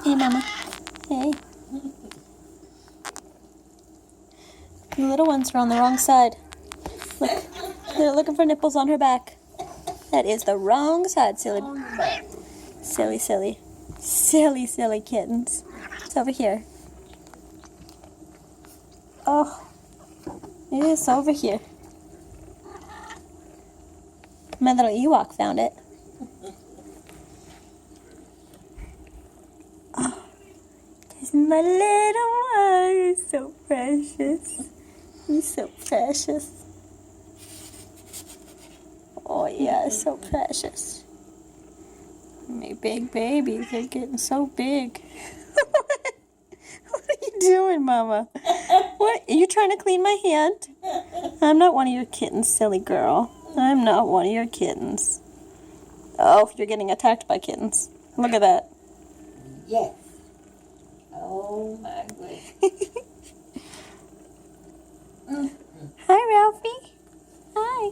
Hey, Mama. Hey. The little ones are on the wrong side. Look, they're looking for nipples on her back. That is the wrong side, silly. Silly, silly. Silly, silly kittens. It's over here. Oh, it is over here. My little Ewok found it. Oh, there's my little one. You're so precious. You're so precious. Oh yeah, so precious. My big babies are getting so big. What are you doing, Mama? What? Are you trying to clean my hand? I'm not one of your kittens, silly girl. I'm not one of your kittens. Oh, you're getting attacked by kittens. Look at that. Yes. Oh my goodness. Hi, Ralphie. Hi.